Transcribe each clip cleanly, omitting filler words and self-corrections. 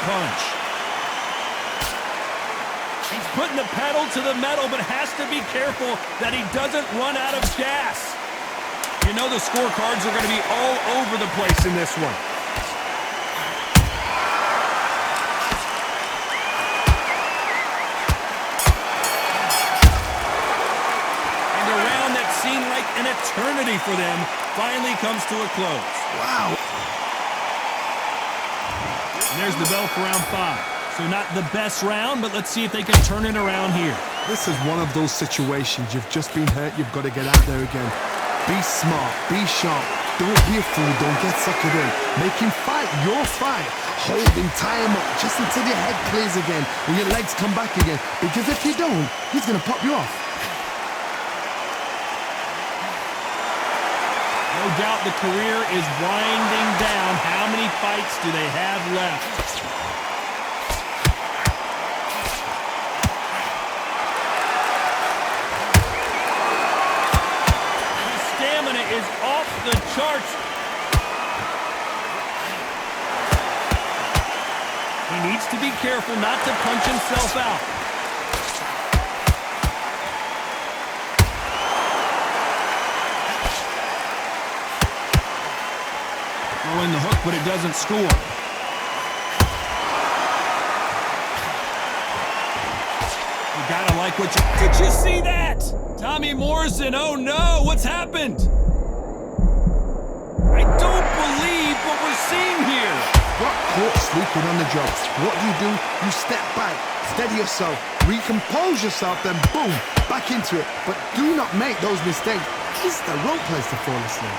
punch. He's putting the pedal to the metal, but has to be careful that he doesn't run out of gas. You know the scorecards are going to be all over the place in this one. And a round that seemed like an eternity for them finally comes to a close. Wow. And there's the bell for round 5. So not the best round, but let's see if they can turn it around here. This is one of those situations. You've just been hurt. You've got to get out there again. Be smart. Be sharp. Don't be a fool. Don't get suckered in. Make him fight your fight. Hold him, tie him up, just until your head clears again and your legs come back again. Because if you don't, he's going to pop you off. No doubt the career is winding down. How many fights do they have left? Is off the charts. He needs to be careful not to punch himself out. Throwing the hook, but it doesn't score. You gotta like what you... Did you see that? Tommy Morrison, oh no, what's happened? I don't believe what we're seeing here. Got caught sleeping on the job. What do? You step back, steady yourself, recompose yourself, then boom, back into it. But do not make those mistakes. This is the wrong place to fall asleep.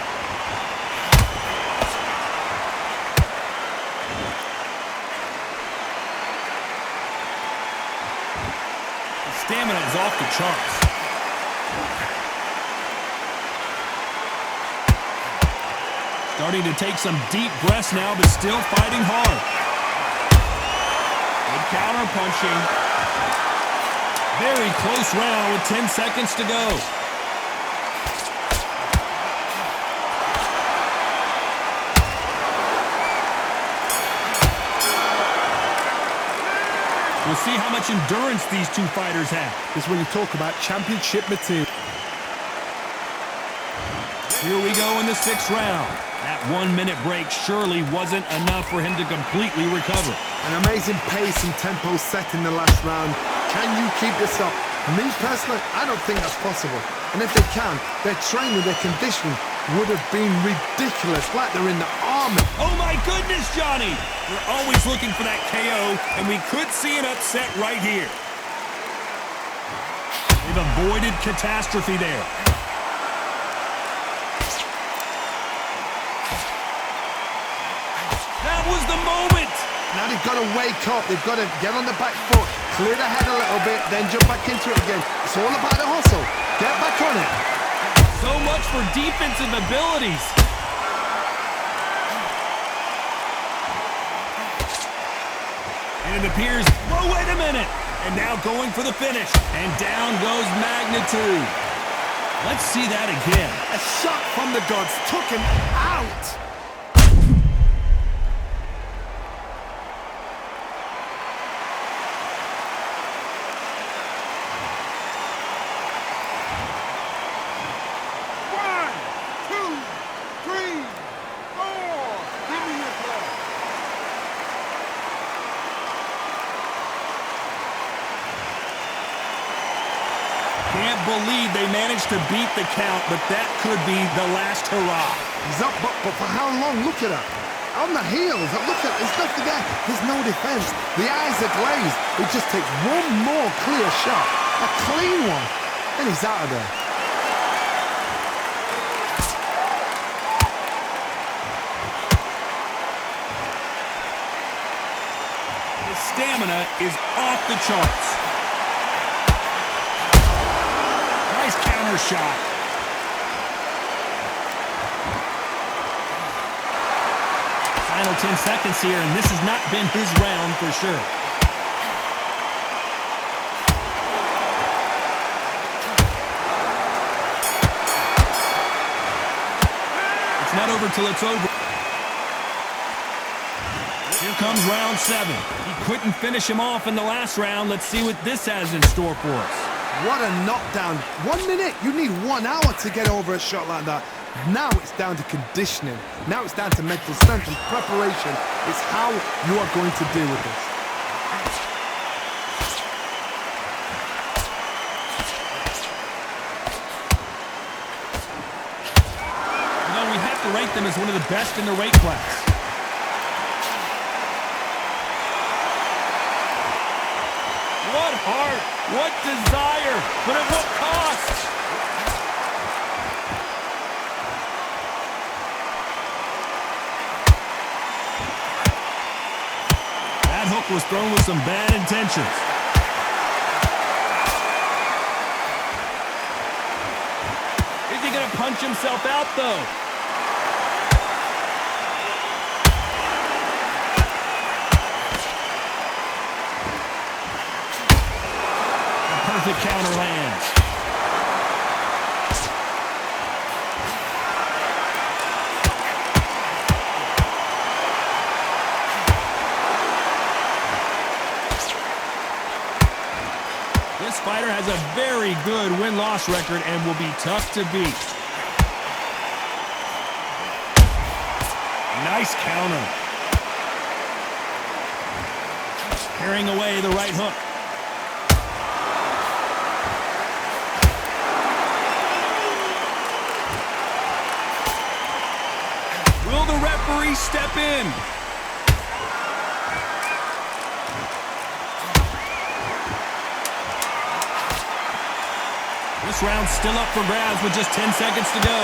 The stamina is off the charts. Starting to take some deep breaths now, but still fighting hard. Good counter punching. Very close round with 10 seconds to go. We'll see how much endurance these two fighters have. This is when you talk about championship material. Here we go in the 6th round. That 1-minute break surely wasn't enough for him to completely recover. An amazing pace and tempo set in the last round. Can you keep this up? Me personally, I don't think that's possible. And if they can, their training, their conditioning would have been ridiculous, like they're in the army. Oh my goodness, Johnny! We're always looking for that KO, and we could see an upset right here. They've avoided catastrophe there. That was the moment! Now they've got to wake up. They've got to get on the back foot, clear the head a little bit, then jump back into it again. It's all about the hustle. Get back on it. So much for defensive abilities. And it appears, whoa, wait a minute. And now going for the finish. And down goes Magnitude. Let's see that again. A shot from the gods took him out. Can't believe they managed to beat the count, but that could be the last hurrah. He's up, but for how long? Look at her. On the heels. Look at, there's nothing there. There's no defense. The eyes are glazed. It just takes one more clear shot. A clean one. And he's out of there. His stamina is off the charts. Nice counter shot. Final 10 seconds here, and this has not been his round for sure. It's not over till it's over. Here comes round 7. He couldn't finish him off in the last round. Let's see what this has in store for us. What a knockdown. 1 minute, you need 1 hour to get over a shot like that. Now it's down to conditioning. Now it's down to mental strength and preparation. It's how you are going to deal with this. You know, we have to rate them as one of the best in their weight class. What heart, what desire, but at what cost? That hook was thrown with some bad intentions. Is he going to punch himself out, though? The counter lands. This fighter has a very good win-loss record and will be tough to beat. Nice counter. Carrying away the right hook. Will the referee step in? This round's still up for grabs with just 10 seconds to go.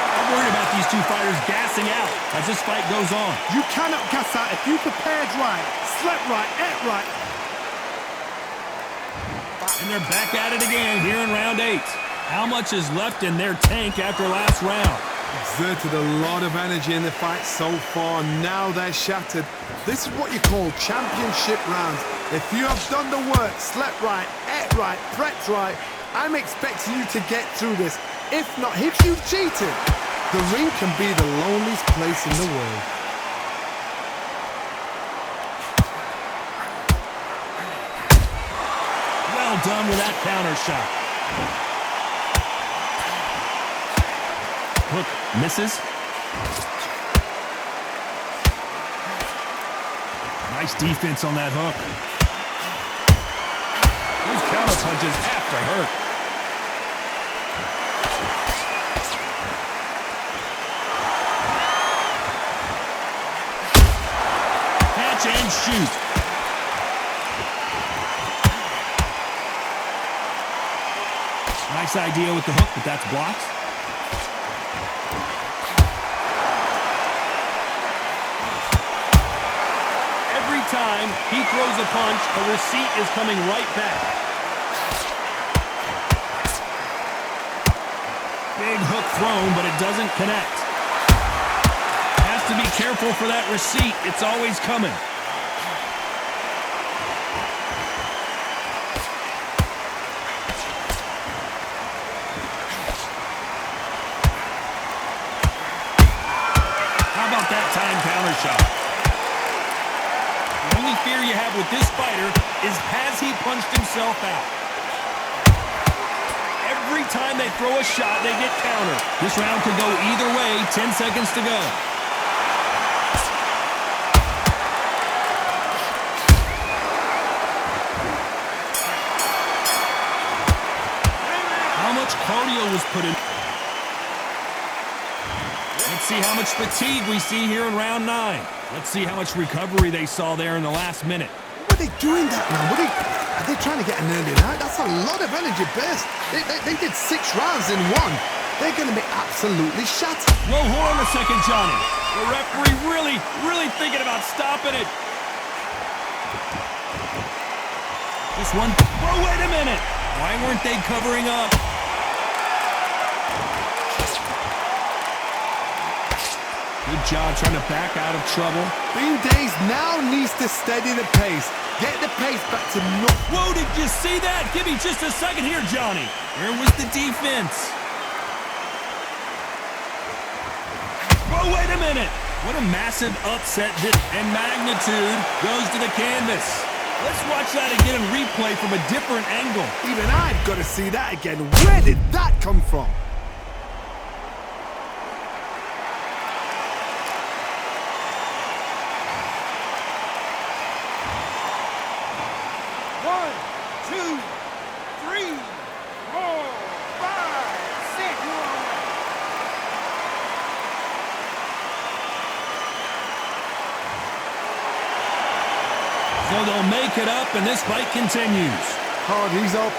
I'm worried about these two fighters gassing out as this fight goes on. You cannot gas out if you prepared right, slept right, ate right. And they're back at it again here in round 8. How much is left in their tank after last round? Exerted a lot of energy in the fight so far. Now they're shattered. This is what you call championship rounds. If you have done the work, slept right, ate right, prepped right, I'm expecting you to get through this. If not, if you've cheated, the ring can be the loneliest place in the world. Done with that counter shot. Hook misses. Nice defense on that hook. Those counter punches have to hurt. Catch and shoot. Nice idea with the hook, but that's blocked. Every time he throws a punch, a receipt is coming right back. Big hook thrown, but it doesn't connect. Has to be careful for that receipt. It's always coming. That time counter shot. The only fear you have with this fighter is, has he punched himself out? Every time they throw a shot, they get countered. This round could go either way. 10 seconds to go. How much cardio was put in? Let's see how much fatigue we see here in round 9. Let's see how much recovery they saw there in the last minute. What are they doing that, man? Are they trying to get an early night? That's a lot of energy burst. They did 6 rounds in 1. They're going to be absolutely shattered. Well, hold on a second, Johnny. The referee really thinking about stopping it. This one. Oh, wait a minute. Why weren't they covering up? Good job trying to back out of trouble. Bean Days now needs to steady the pace. Get the pace back to normal. Whoa, did you see that? Give me just a second here, Johnny. Where was the defense? Oh, wait a minute. What a massive upset this and magnitude goes to the canvas. Let's watch that again and replay from a different angle. Even I've got to see that again. Where did that come from? One, two, three, four, five, six. So they'll make it up, and this fight continues. Hardy's up.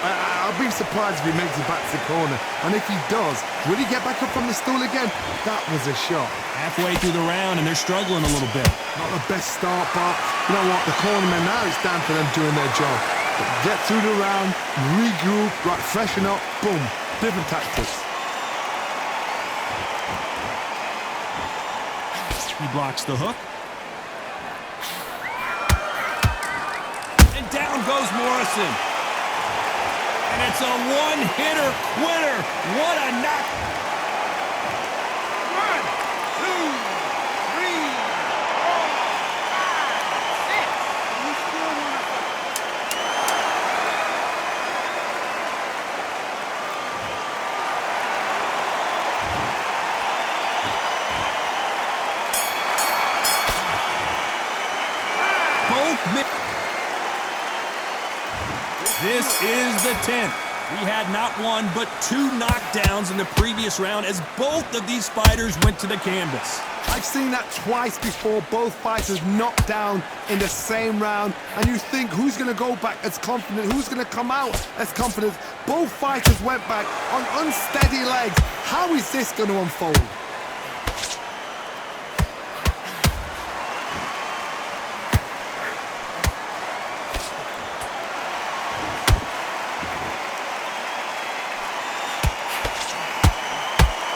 I'll be surprised if he makes it back to the corner. And if he does, will he get back up from the stool again? That was a shot. Halfway through the round, and they're struggling a little bit. Not the best start, but you know what? The cornermen now, it's down to them doing their job. But get through the round, regroup, right, freshen up, boom. Different tactics. He blocks the hook. And down goes Morrison. And it's a one-hitter quitter. What a knock. 1, 2, 3, 4, 5, 6. You still want to fight? This is the 10th. We had not one, but 2 knockdowns in the previous round as both of these fighters went to the canvas. I've seen that twice before, both fighters knocked down in the same round, and you think who's going to go back as confident, who's going to come out as confident. Both fighters went back on unsteady legs. How is this going to unfold?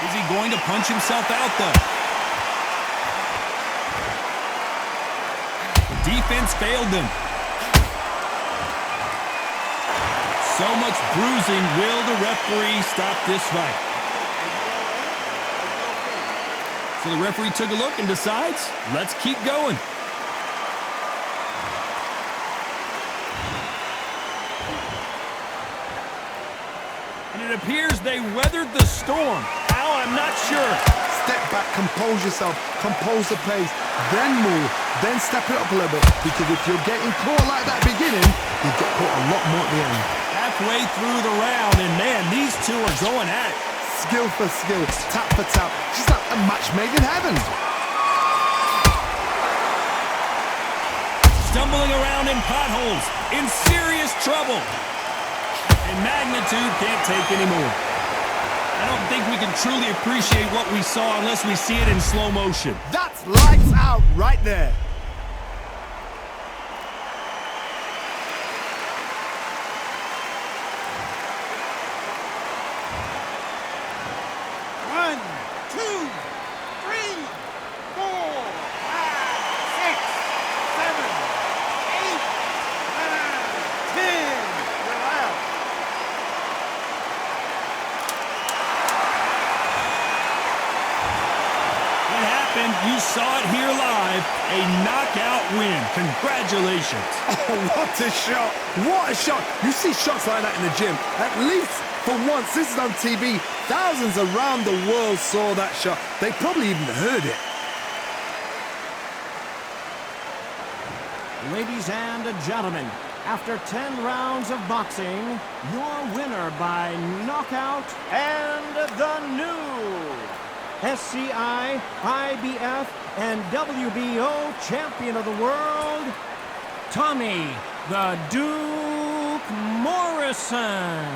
Is he going to punch himself out, though? The defense failed them. So much bruising. Will the referee stop this fight? So the referee took a look and decides, let's keep going. And it appears they weathered the storm. How? I'm not sure. Step back, compose yourself, compose the pace, then move, then step it up a little bit. Because if you're getting caught like that beginning, you get caught a lot more at the end. Halfway through the round, and man, these two are going at it. Skill for skill, tap for tap, just like a match made in heaven. Stumbling around in potholes, in serious trouble. And magnitude can't take anymore. I don't think we can truly appreciate what we saw unless we see it in slow motion. That's lights out right there. One, two, three, 4, 5, 6, 7, 8, 9, 10. We're out. What happened? You saw it here live. A knockout win. Congratulations. Oh, what a shot! What a shot! You see shots like that in the gym. At least for once, this is on TV. Thousands around the world saw that shot. They probably even heard it. Ladies and gentlemen, after 10 rounds of boxing, your winner by knockout and the new SCI, IBF, and WBO champion of the world, Tommy the Duke Morrison.